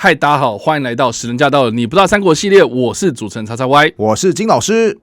嗨，大家好，欢迎来到10人驾到了你不知道三国系列，我是主持人叉叉 Y， 我是金老师。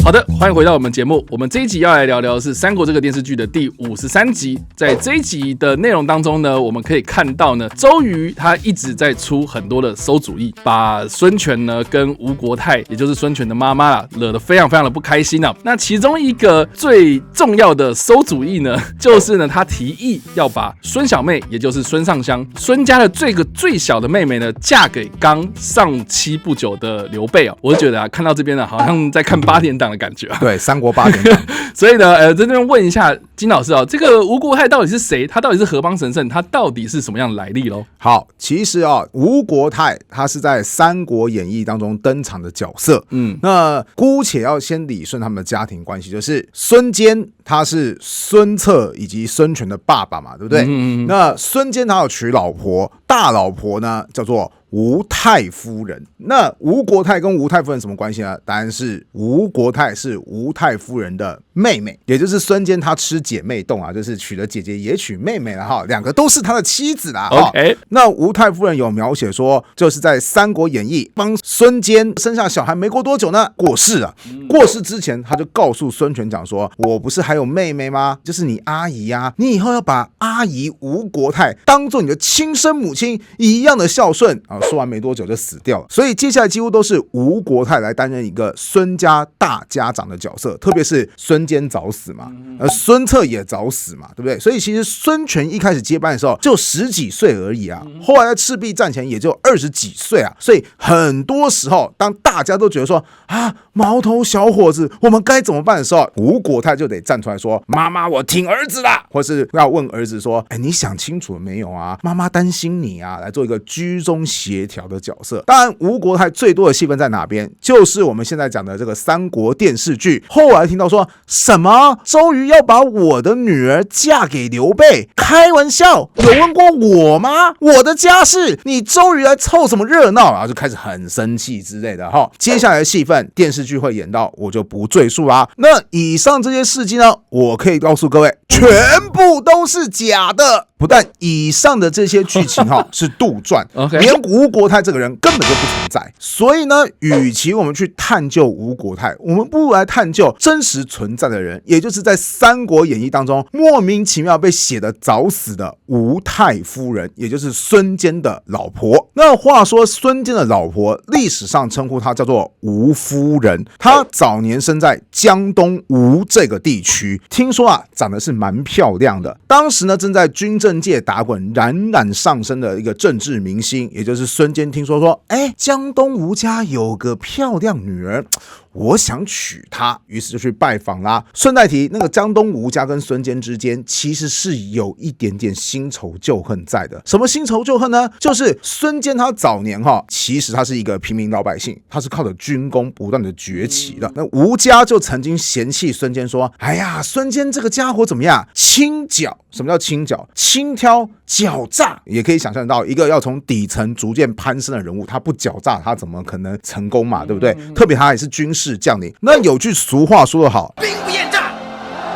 好的，欢迎回到我们节目。我们这一集要来聊聊的是《三国》这个电视剧的第53集。在这一集的内容当中呢，我们可以看到呢，周瑜他一直在出很多的馊主意，把孙权呢跟吴国太，也就是孙权的妈妈惹得非常非常的不开心啊。那其中一个最重要的馊主意呢，就是呢他提议要把孙小妹，也就是孙尚香，孙家的这个最小的妹妹呢，嫁给刚上妻不久的刘备啊。我就觉得看到这边呢，好像在看8点档的感觉啊。对，三国8点档。所以呢，在这边问一下金老师啊，这个吴国太到底是谁？他到底是何方神圣？他到底是什么样的来历咯？好，其实吴国太他是在《三国演义》当中登场的角色。那姑且要先理顺他们的家庭关系，就是孙坚他是孙策以及孙权的爸爸嘛，对不对？那孙坚他有娶老婆，大老婆呢叫做吴太夫人。那吴国太跟吴太夫人什么关系呢？答案是吴国太是吴太夫人的妹妹，也就是孙坚他吃姐妹洞啊，就是娶了姐姐也娶妹妹了哈，两个都是他的妻子啦。OK， 那吴太夫人有描写说，就是在《三国演义》帮孙坚生下小孩没过多久呢，过世了。过世之前，他就告诉孙权讲说：“我不是还有妹妹吗？就是你阿姨啊，你以后要把阿姨吴国太当做你的亲生母亲一样的孝顺啊。”说完没多久就死掉了。所以接下来几乎都是吴国太来担任一个孙家大家长的角色，特别是孙坚早死嘛，孙策也早死嘛，对不对？所以其实孙权一开始接班的时候就10几岁而已啊，后来在赤壁战前也就20几岁啊。所以很多时候，当大家都觉得说啊，毛头小伙子，我们该怎么办的时候，吴国太就得站出来说：“妈妈，我挺儿子啦。”或是要问儿子说：“哎，你想清楚了没有啊？妈妈担心你啊。”来做一个居中协调的角色。当然，吴国太最多的戏份在哪边？就是我们现在讲的这个三国电视剧。后来听到说什么周瑜要把我的女儿嫁给刘备，开玩笑，有问过我吗？我的家事，你周瑜来凑什么热闹？然后就开始很生气之类的哈。接下来的戏份电视剧会演到，我就不赘述啦。那以上这些事迹呢，我可以告诉各位，全部都是假的。不但以上的这些剧情是杜撰，连吴国太这个人根本就不存在。所以呢，与其我们去探究吴国太，我们不如来探究真实存在的人，也就是在《三国演义》当中莫名其妙被写的早死的吴太夫人，也就是孙坚的老婆。那话说孙坚的老婆，历史上称呼她叫做吴夫人，她早年生在江东吴这个地区，听说长得是蛮漂亮的。当时呢，正在军政界打滚冉冉上升的一个政治明星，也就是孙坚听说江东吴家有个漂亮女儿，我想娶她，于是就去拜访啦。顺带提，那个江东吴家跟孙坚之间其实是有一点点新仇旧恨在的。什么新仇旧恨呢？就是孙坚他早年其实他是一个平民老百姓，他是靠着军功不断的崛起的。那吴家就曾经嫌弃孙坚说：“哎呀，孙坚这个家伙怎么样？轻佻。什么叫轻佻？轻佻、狡诈。也可以想象到，一个要从底层逐渐攀升的人物，他不狡诈，他怎么可能成功嘛？对不对？特别他还是军事将领。那有句俗话说得好，兵不厌诈，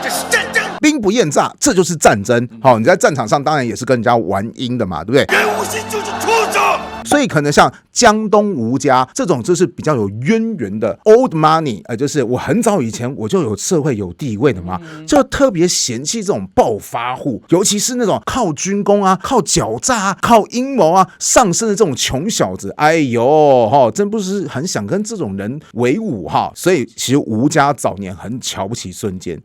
这是战争。兵不厌诈，这就是战争。好，你在战场上当然也是跟人家玩阴的嘛，对不对？人无心就是畜生。所以可能像江东吴家这种就是比较有渊源的 old money，就是我很早以前我就有社会有地位的嘛，就特别嫌弃这种暴发户，尤其是那种靠军功啊、靠狡诈啊、靠阴谋啊上升的这种穷小子。哎呦，真不是很想跟这种人为伍哈。所以其实吴家早年很瞧不起孙坚。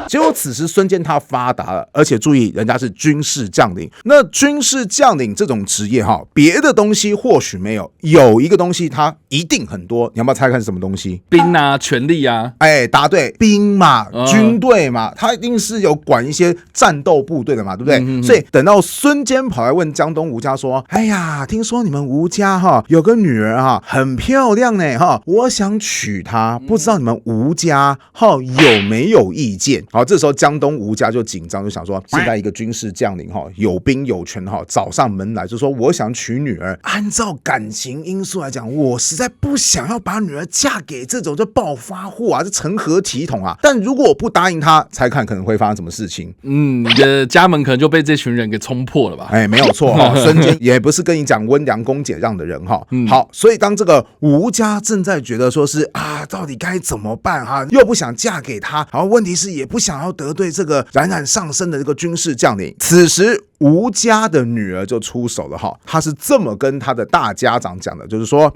结果此时孙坚他发达了，而且注意人家是军事将领。那军事将领这种职业别的东西或许没有，有一个东西它一定很多。你要不要猜看是什么东西？兵啊，权力啊。答对，兵嘛，军队嘛，他一定是有管一些战斗部队的嘛，对不对？所以等到孙坚跑来问江东吴家说：“哎呀，听说你们吴家有个女儿很漂亮呢我想娶她，不知道你们吴家有没有意见？”好，这时候江东吴家就紧张，就想说现在一个军事将领有兵有权找上门来，就说我想娶女儿。按照感情因素来讲，我实在不想要把女儿嫁给这种就暴发户啊，这成何体统啊！但如果我不答应他，猜看可能会发生什么事情？你的家门可能就被这群人给冲破了吧？没有错孙坚也不是跟你讲温良恭俭让的人好，所以当这个吴家正在觉得说是到底该怎么办又不想嫁给他，然后问题是也不想要得罪这个冉冉上升的这个军事将领。此时吴家的女儿就出手了她是这么跟他的大家长讲的，就是说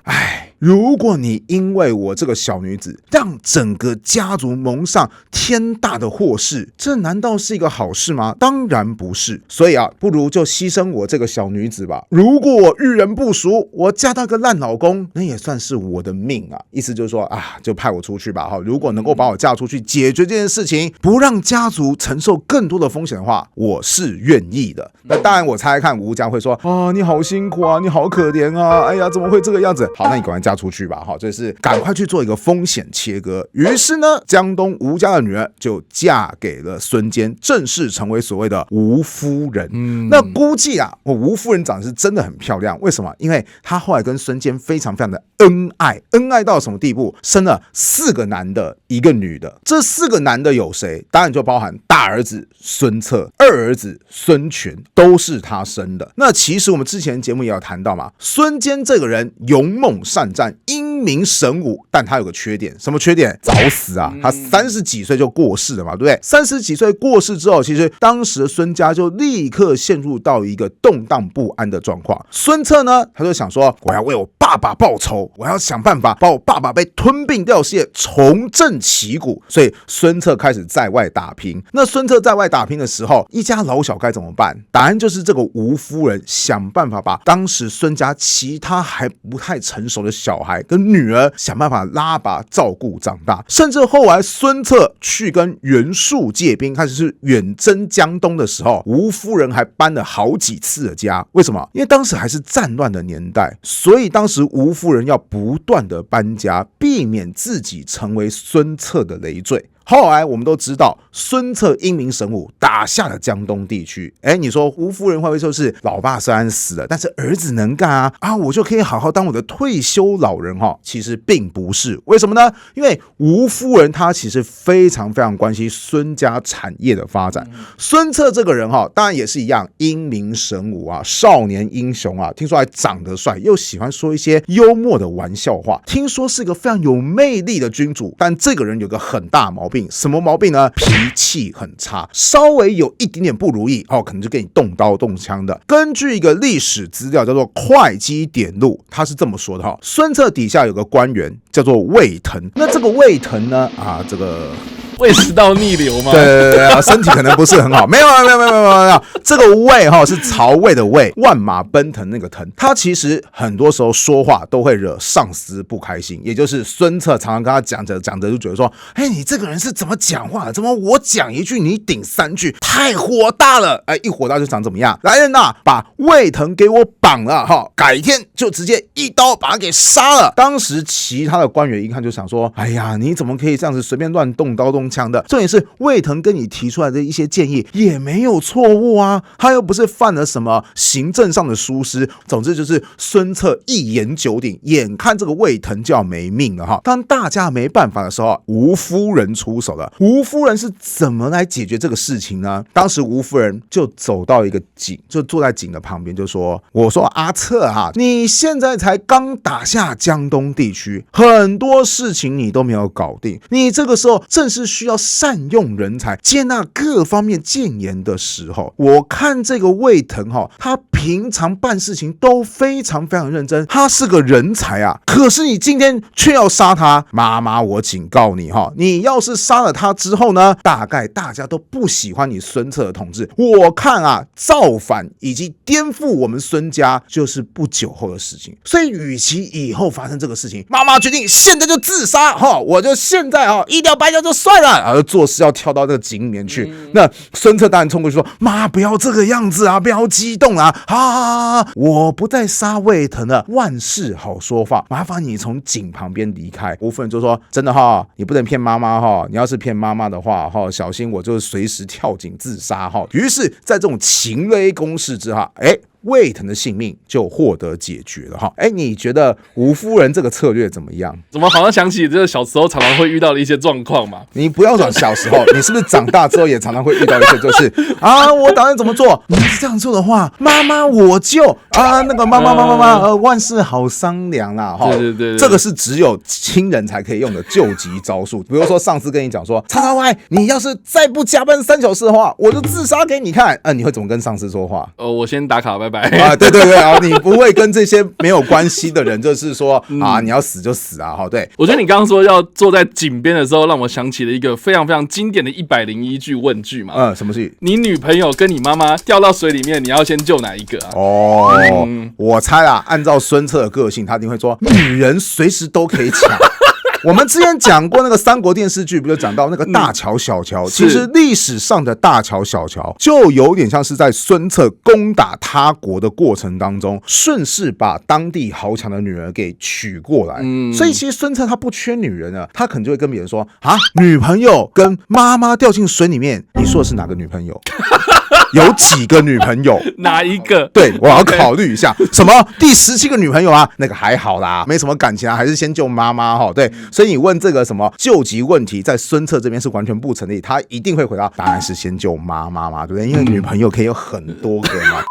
如果你因为我这个小女子让整个家族蒙上天大的祸事，这难道是一个好事吗？当然不是。所以不如就牺牲我这个小女子吧。如果我遇人不淑，我嫁到个烂老公，那也算是我的命啊。意思就是说就派我出去吧如果能够把我嫁出去解决这件事情，不让家族承受更多的风险的话，我是愿意的。那当然我猜看吴家会说你好辛苦啊，你好可怜啊，哎呀怎么会这个样子？好，那你赶快嫁出去吧就是赶快去做一个风险切割。于是呢，江东吴家的女儿就嫁给了孙坚，正式成为所谓的吴夫人。那估计吴夫人长得是真的很漂亮。为什么？因为她后来跟孙坚非常非常的恩爱到什么地步？生了4个男的1个女的。这4个男的有谁？当然就包含大儿子孙策、二儿子孙权，都是他生的。那其实我们之前节目也有谈到嘛，孙坚这个人勇猛善战，英明神武，但他有个缺点。什么缺点？早死他30几岁就过世了嘛，对不对？30几岁过世之后，其实当时的孙家就立刻陷入到一个动荡不安的状况。孙策呢，他就想说，我要为我爸爸报仇，我要想办法把我爸爸被吞并掉血重振旗鼓。所以孙策开始在外打拼。那孙策在外打拼的时候，一家老小该怎么办？答案就是这个吴夫人想办法把当时孙家其他还不太成熟的小孩跟女儿想办法拉拔照顾长大。甚至后来孙策去跟袁术借兵，开始是远征江东的时候，吴夫人还搬了好几次的家。为什么？因为当时还是战乱的年代，所以当时吴夫人要不断的搬家，避免自己成为孙策的累赘。后来我们都知道，孙策英明神武，打下了江东地区。你说吴夫人会不会说是老爸虽然死了，但是儿子能干我就可以好好当我的退休老人其实并不是。为什么呢？因为吴夫人她其实非常非常关心孙家产业的发展。孙策这个人当然也是一样英明神武少年英雄听说还长得帅，又喜欢说一些幽默的玩笑话，听说是个非常有魅力的君主。但这个人有个很大毛病，什么毛病呢？脾气很差，稍微有一点点不如意可能就给你动刀动枪的。根据一个历史资料叫做《会稽典录》，他是这么说的孙策底下有个官员叫做魏腾。那这个魏腾呢这个胃食道逆流吗？对，身体可能不是很好。没有，这个魏是曹魏的魏，万马奔腾那个腾。他其实很多时候说话都会惹上司不开心，也就是孙策常常跟他讲着就觉得说，你这个人是怎么讲话的？怎么我讲一句你顶3句，太火大了！一火大就长怎么样？来人把魏腾给我绑了改天就直接一刀把他给杀了。当时其他的官员一看就想说，哎呀，你怎么可以这样子随便乱动刀动枪的？重点是魏腾跟你提出来的一些建议也没有错误他又不是犯了什么行政上的疏失。总之就是孙策一言九鼎，眼看这个魏腾就要没命了当大家没办法的时候，吴夫人出手了。吴夫人是怎么来解决这个事情呢？当时吴夫人就走到一个井，就坐在井的旁边，就说：“我说阿策你现在才刚打下江东地区，很多事情你都没有搞定，你这个时候正是需要善用人才，接纳各方面谏言的时候。我看这个魏腾他平常办事情都非常非常认真，他是个人才可是你今天却要杀他，妈妈，我警告你你要是杀了他之后呢，大概大家都不喜欢你孙策的统治。我看造反以及颠覆我们孙家就是不久后的事情。所以与其以后发生这个事情，妈妈决定现在就自杀我就现在一了百了就算了，然后做事要跳到那个井里面去。那孙策当然冲过去说：妈，不要这个样子啊，不要激动啊！啊，我不再杀魏腾了，万事好说话，麻烦你从井旁边离开。吴夫人就说：真的哈，你不能骗妈妈哈，你要是骗妈妈的话哈，小心我就随时跳井自杀哈。于是，在这种情勒攻势之下，魏腾的性命就获得解决了哈。你觉得吴夫人这个策略怎么样？怎么好像想起这个小时候常常会遇到的一些状况嘛？你不要讲小时候，你是不是长大之后也常常会遇到一些，就是啊，我打算怎么做？你是这样做的话，妈妈我就啊，那个妈，万事好商量啦哈。对，这个是只有亲人才可以用的救急招数。比如说上司跟你讲说，叉叉 Y， 你要是再不加班3小时的话，我就自杀给你看。你会怎么跟上司说话？我先打卡，拜拜。啊，对啊，你不会跟这些没有关系的人，就是说啊，你要死就死啊，好，对。我觉得你刚刚说要坐在井边的时候，让我想起了一个非常非常经典的101句问句嘛。什么句？你女朋友跟你妈妈掉到水里面，你要先救哪一个啊？我猜啦，按照孙策的个性，他一定会说，女人随时都可以抢。我们之前讲过那个三国电视剧，不就讲到那个大乔小乔？其实历史上的大乔小乔就有点像是在孙策攻打他国的过程当中，顺势把当地豪强的女儿给娶过来。所以其实孙策他不缺女人了，他可能就会跟别人说啊，女朋友跟妈妈掉进水里面，你说的是哪个女朋友？有几个女朋友？哪一个？对，我要考虑一下。什么第17个女朋友啊？那个还好啦，没什么感情啊，还是先救妈妈哈。对，所以你问这个什么救急问题，在孙策这边是完全不成立，他一定会回答，当然是先救妈妈嘛，对不对？因为女朋友可以有很多个嘛。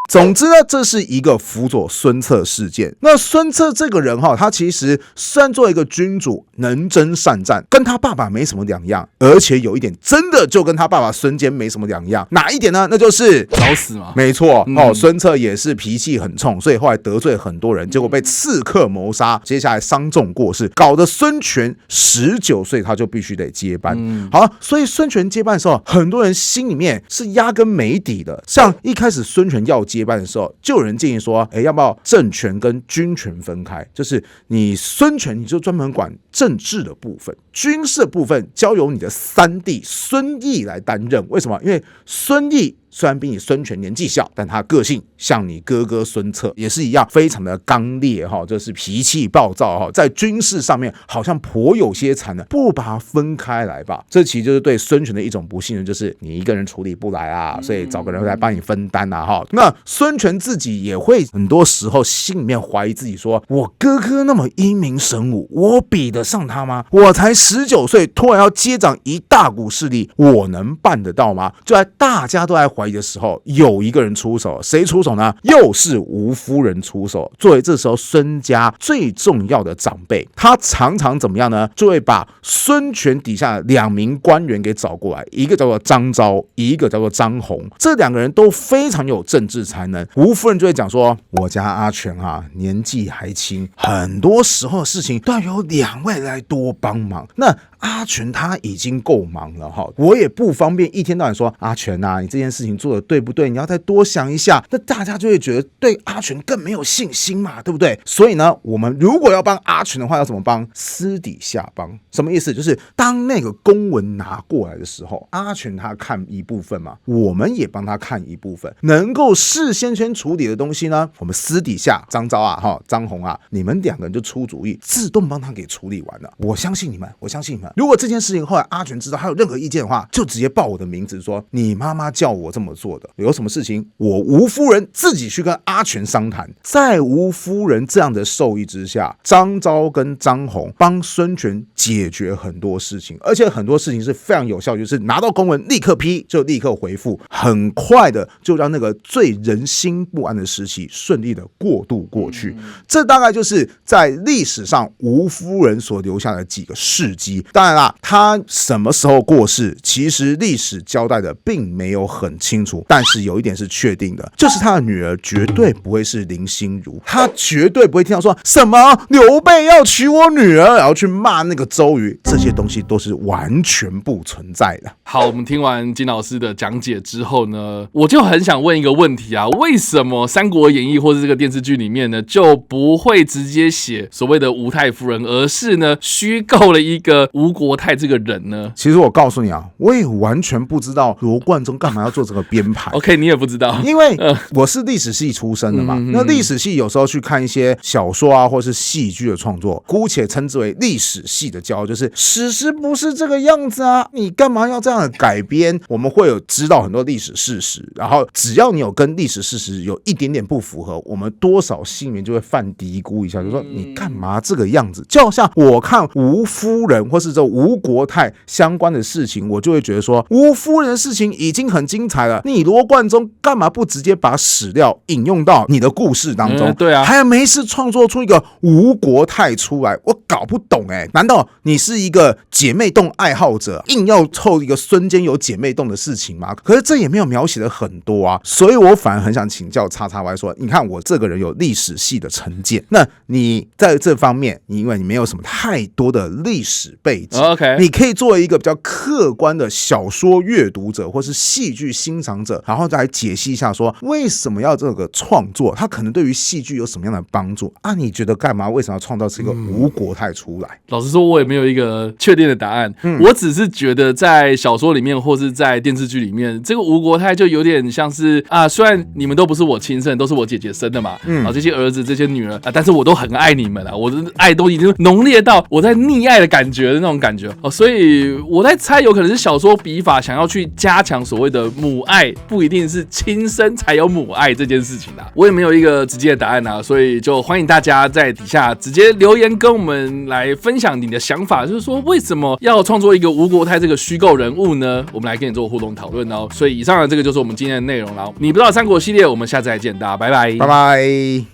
总之呢，这是一个辅佐孙策事件。那孙策这个人他其实虽然作为一个君主能征善战，跟他爸爸没什么两样，而且有一点真的就跟他爸爸孙坚没什么两样。哪一点呢？那就是找死嘛。没错，孙策也是脾气很冲，所以后来得罪很多人，结果被刺客谋杀，接下来伤重过世，搞得孙权19岁他就必须得接班。好，所以孙权接班的时候，很多人心里面是压根没底的。像一开始孙权要接班的时候，就有人建议说，要不要政权跟军权分开？就是你孙权你就专门管政治的部分，军事的部分交由你的三弟孙毅来担任。为什么？因为孙毅虽然比你孙权年纪小，但他个性像你哥哥孙策也是一样，非常的刚烈哈，就是脾气暴躁哈，在军事上面好像颇有些残的，不把它分开来吧？这其实就是对孙权的一种不信任，就是你一个人处理不来啊，所以找个人来帮你分担啊哈。那孙权自己也会很多时候心里面怀疑自己说，我哥哥那么英明神武，我比得上他吗？我才19岁，突然要接掌一大股势力，我能办得到吗？就在大家都在怀疑的时候，有一个人出手，谁出手呢？又是吴夫人出手。作为这时候孙家最重要的长辈，他常常怎么样呢？就会把孙权底下2名官员给找过来，一个叫做张昭，一个叫做张宏。这2个人都非常有政治才能。吴夫人就会讲说，我家阿全年纪还轻，很多时候的事情都要由2位来多帮忙。那阿全他已经够忙了哈，我也不方便一天到晚说阿全你这件事情做的对不对？你要再多想一下。那大家就会觉得对阿全更没有信心嘛，对不对？所以呢，我们如果要帮阿全的话，要怎么帮？私底下帮。什么意思？就是当那个公文拿过来的时候，阿全他看一部分嘛，我们也帮他看一部分。能够事先处理的东西呢，我们私底下张昭张宏你们2个人就出主意，自动帮他给处理完了。我相信你们，我相信你们。如果这件事情后来阿全知道还有任何意见的话，就直接报我的名字说，你妈妈叫我这么做的，有什么事情我吴夫人自己去跟阿全商谈。在吴夫人这样的授意之下，张昭跟张宏帮孙权解决很多事情，而且很多事情是非常有效，就是拿到公文立刻批，就立刻回复，很快的就让那个最人心不安的时期顺利的过渡过去。这大概就是在历史上吴夫人所留下的几个事迹。当然啦，他什么时候过世，其实历史交代的并没有很清楚，但是有一点是确定的，就是他的女儿绝对不会是林心如，他绝对不会听到说什么刘备要娶我女儿，然后去骂那个周瑜，这些东西都是完全不存在的。好，我们听完金老师的讲解之后呢，我就很想问一个问题啊，为什么《三国演义》或是这个电视剧里面呢，就不会直接写所谓的吴太夫人，而是呢虚构了一个吴国泰这个人呢？其实我告诉你啊，我也完全不知道罗贯中干嘛要做这个编排。OK， 你也不知道，因为我是历史系出身的嘛。那历史系有时候去看一些小说啊，或是戏剧的创作，姑且称之为历史系的教，就是史实不是这个样子啊，你干嘛要这样的改编？我们会有知道很多历史事实，然后只要你有跟历史事实有一点点不符合，我们多少心里面就会犯嘀咕一下，就说你干嘛这个样子？就好像我看吴夫人或是这吴国泰相关的事情，我就会觉得说吴夫人的事情已经很精彩了，你罗贯中干嘛不直接把史料引用到你的故事当中？对啊，还没事创作出一个吴国泰出来，我搞不懂难道你是一个姐妹洞爱好者，硬要凑一个孙坚有姐妹洞的事情吗？可是这也没有描写的很多啊，所以我反而很想请教叉叉 Y 说，你看我这个人有历史系的成见，那你在这方面，因为你没有什么太多的历史背景， OK， 你可以作为一个比较客观的小说阅读者或是戏剧欣赏者，然后再来解析一下说为什么要这个创作，它可能对于戏剧有什么样的帮助啊？你觉得干嘛？为什么要创造这个吴国泰出来？老实说，我也没有一个确定的答案。我只是觉得在小说里面或是在电视剧里面，这个吴国泰就有点像是啊，虽然你们都不是我亲生，都是我姐姐生的嘛，这些儿子、这些女儿啊，但是我都很爱你们啊，我的爱都已经浓烈到我在溺爱的感觉的那种感觉哦，所以我在猜，有可能是小说笔法想要去加强所谓的母爱，不一定是亲生才有母爱这件事情啊。我也没有一个直接的答案啊，所以就欢迎大家在底下直接留言跟我们来分享你的想法，就是说为什么要创作一个吴国泰这个虚构人物呢？我们来跟你做互动讨论哦。所以以上的这个就是我们今天的内容了。你不知道三国系列，我们下次再见，大家拜拜，拜拜。